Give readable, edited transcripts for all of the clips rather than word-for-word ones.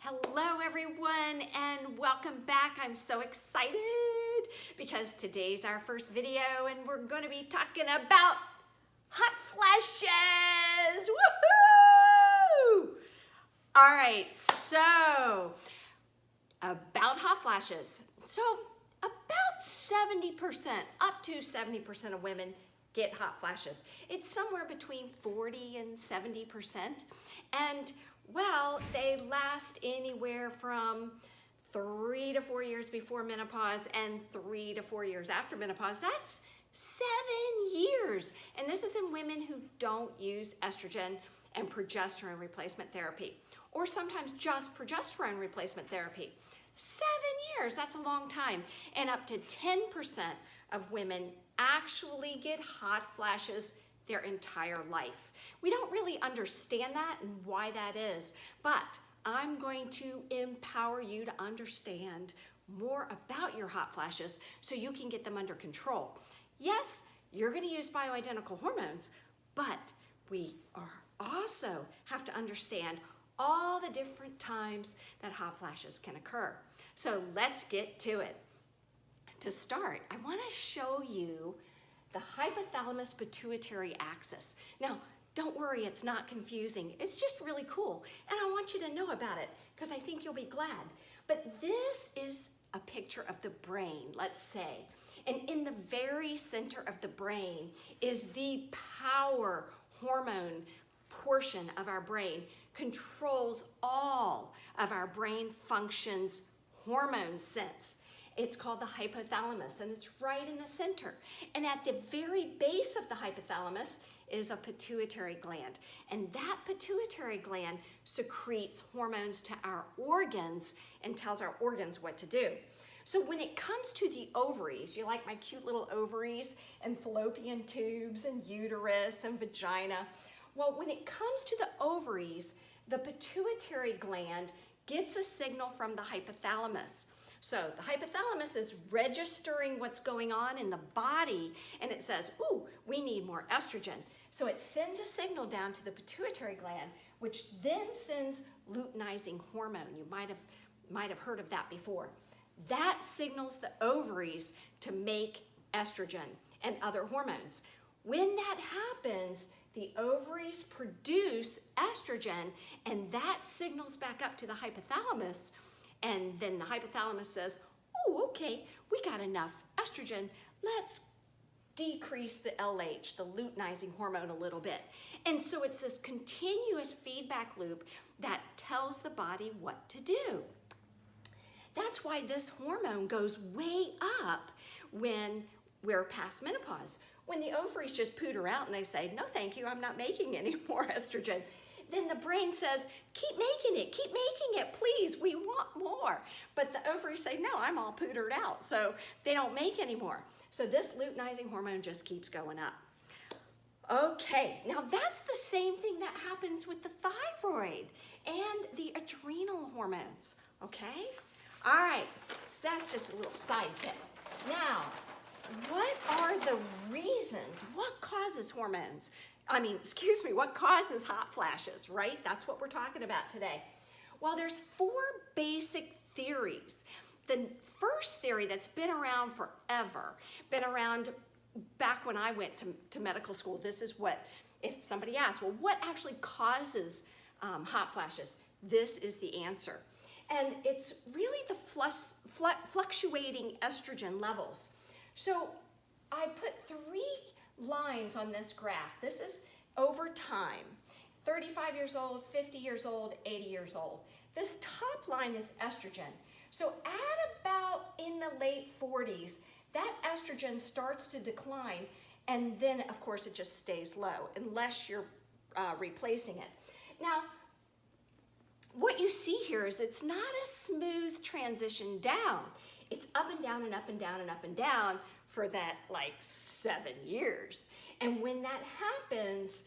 Hello everyone and welcome back. I'm so excited because today's our first video and we're going to be talking about hot flashes. Woohoo! All right, so about hot flashes. So about 70%, up to 70% of women get hot flashes. It's somewhere between 40 and 70%. And well, they last anywhere from 3 to 4 years before menopause and 3 to 4 years after menopause. That's 7 years. And this is in women who don't use estrogen and progesterone replacement therapy, or sometimes just progesterone replacement therapy. 7 years, that's a long time. And up to 10% of women actually get hot flashes their entire life. We don't really understand that and why that is, but I'm going to empower you to understand more about your hot flashes so you can get them under control. Yes, you're going to use bioidentical hormones, but we also have to understand all the different times that hot flashes can occur. So let's get to it. To start, I want to show you the hypothalamus pituitary axis. Now, don't worry, it's not confusing. It's just really cool. And I want you to know about it because I think you'll be glad. But this is a picture of the brain, let's say. And in the very center of the brain is the power hormone portion of our brain, controls all of our brain functions, hormone sense. It's called the hypothalamus, and it's right in the center. And at the very base of the hypothalamus is a pituitary gland. And that pituitary gland secretes hormones to our organs and tells our organs what to do. So when it comes to the ovaries, you like my cute little ovaries and fallopian tubes and uterus and vagina? Well, when it comes to the ovaries, the pituitary gland gets a signal from the hypothalamus. So the hypothalamus is registering what's going on in the body, and it says, ooh, we need more estrogen. So it sends a signal down to the pituitary gland, which then sends luteinizing hormone. You might have heard of that before. That signals the ovaries to make estrogen and other hormones. When that happens, the ovaries produce estrogen, and that signals back up to the hypothalamus. And then the hypothalamus says, oh, okay, we got enough estrogen. Let's decrease the LH, the luteinizing hormone, a little bit. And so it's this continuous feedback loop that tells the body what to do. That's why this hormone goes way up when we're past menopause. When the ovaries just pooter out and they say, no, thank you, I'm not making any more estrogen. Then the brain says, keep making it, please, we want more. But the ovaries say, no, I'm all pootered out, so they don't make any more. So this luteinizing hormone just keeps going up. Okay, now that's the same thing that happens with the thyroid and the adrenal hormones, okay? All right, so that's just a little side tip. Now, what are the reasons? What causes hormones? What causes hot flashes, right? That's what we're talking about today. Well, there's 4 basic theories. The first theory that's been around forever, been around back when I went to medical school. This is what, if somebody asks, well, what actually causes hot flashes? This is the answer. And it's really the fluctuating estrogen levels. So I put 3 lines on this graph. This is over time, 35 years old, 50 years old, 80 years old. This top line is estrogen. So at about in the late 40s, that estrogen starts to decline, and then of course it just stays low unless you're replacing it. Now, what you see here is it's not a smooth transition down. It's up and down and up and down and up and down for that like 7 years. And when that happens,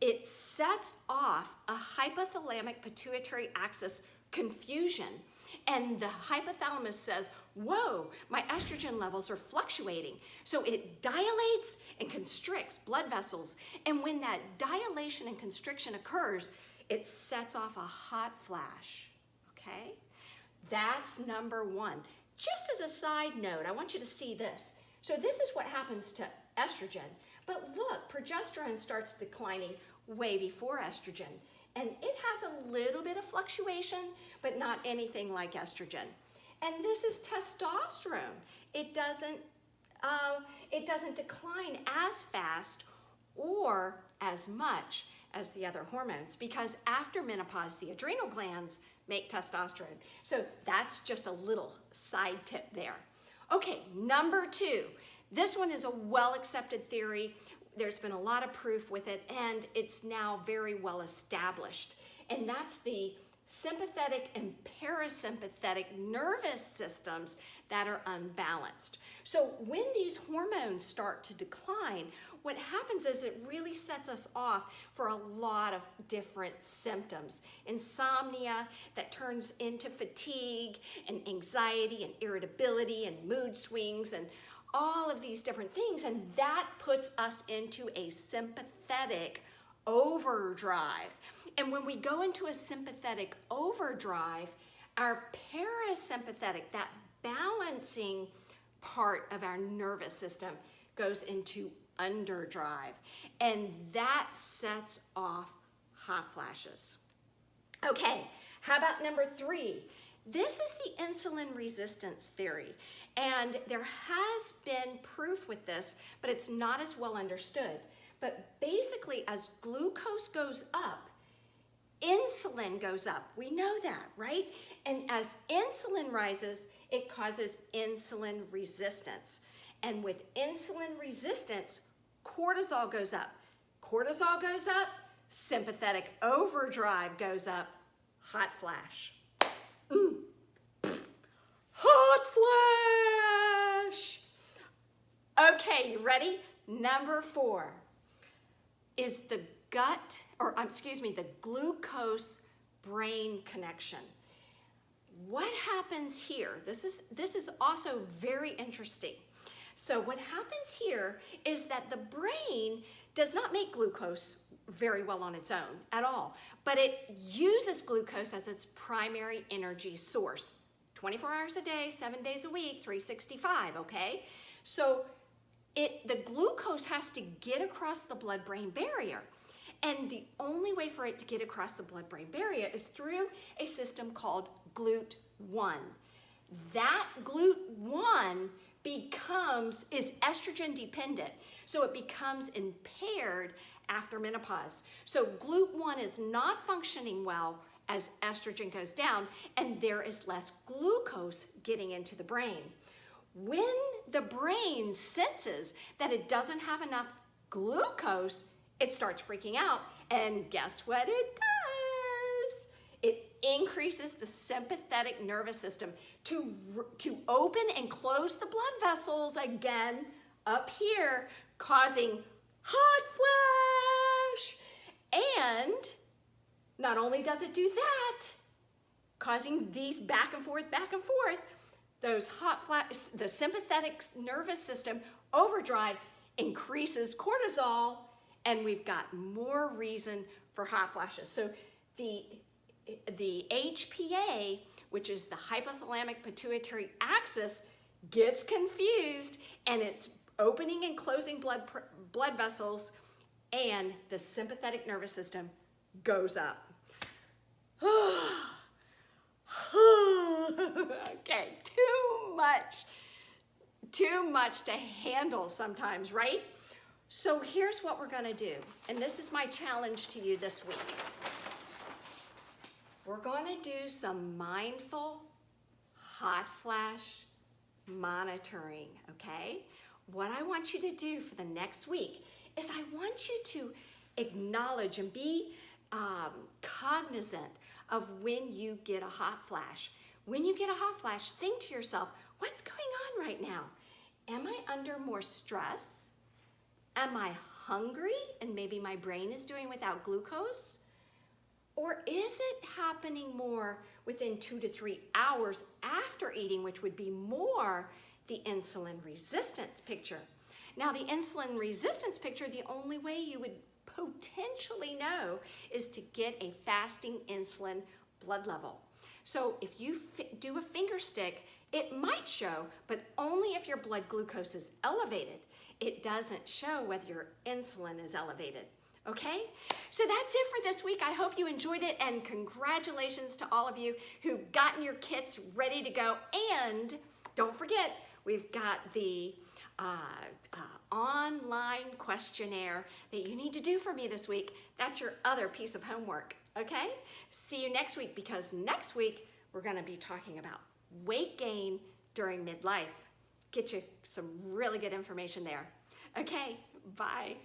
it sets off a hypothalamic pituitary axis confusion. And the hypothalamus says, whoa, my estrogen levels are fluctuating. So it dilates and constricts blood vessels. And when that dilation and constriction occurs, it sets off a hot flash, okay? okay? That's number one. Just as a side note, I want you to see this. So this is what happens to estrogen. But look, progesterone starts declining way before estrogen. And it has a little bit of fluctuation, but not anything like estrogen. And this is testosterone. It doesn't decline as fast or as much as the other hormones, because after menopause, the adrenal glands make testosterone. So that's just a little side tip there. Okay, number two. This one is a well-accepted theory. There's been a lot of proof with it, and it's now very well established. And that's the sympathetic and parasympathetic nervous systems that are unbalanced. So when these hormones start to decline, what happens is it really sets us off for a lot of different symptoms. Insomnia that turns into fatigue and anxiety and irritability and mood swings and all of these different things, and that puts us into a sympathetic overdrive. And when we go into a sympathetic overdrive, our parasympathetic, that balancing part of our nervous system, goes into underdrive, and that sets off hot flashes. Okay, how about number three? This is the insulin resistance theory, and there has been proof with this, but it's not as well understood. But basically, as glucose goes up, insulin goes up. We know that, right? And as insulin rises, it causes insulin resistance. And with insulin resistance, cortisol goes up. Cortisol goes up, sympathetic overdrive goes up, hot flash. Hot flash! Okay, you ready? Number four is the the glucose brain connection. What happens here? This is also very interesting. So what happens here is that the brain does not make glucose very well on its own at all, but it uses glucose as its primary energy source. 24 hours a day, 7 days a week, 365, okay? So the glucose has to get across the blood-brain barrier. And the only way for it to get across the blood-brain barrier is through a system called GLUT1. That GLUT1 is estrogen dependent, so it becomes impaired after menopause. So GLUT1 is not functioning well as estrogen goes down, and there is less glucose getting into the brain. When the brain senses that it doesn't have enough glucose, it starts freaking out, and guess what it does? It increases the sympathetic nervous system to open and close the blood vessels again up here, causing hot flash. And not only does it do that, causing these back and forth, those hot flash, the sympathetic nervous system overdrive increases cortisol, and we've got more reason for hot flashes. So the HPA, which is the hypothalamic pituitary axis, gets confused, and it's opening and closing blood vessels, and the sympathetic nervous system goes up. Okay, too much to handle sometimes, right? So here's what we're gonna do, and this is my challenge to you this week. We're gonna do some mindful hot flash monitoring, okay? What I want you to do for the next week is I want you to acknowledge and be cognizant of when you get a hot flash. When you get a hot flash, think to yourself, what's going on right now? Am I under more stress? Am I hungry and maybe my brain is doing without glucose? Or is it happening more within 2 to 3 hours after eating, which would be more the insulin resistance picture? Now, the insulin resistance picture, the only way you would potentially know is to get a fasting insulin blood level. So if you do a finger stick, it might show, but only if your blood glucose is elevated. It doesn't show whether your insulin is elevated. Okay, so that's it for this week. I hope you enjoyed it, and congratulations to all of you who've gotten your kits ready to go. And don't forget, we've got the online questionnaire that you need to do for me this week. That's your other piece of homework, okay? See you next week, because next week we're gonna be talking about weight gain during midlife. Get you some really good information there. Okay, bye.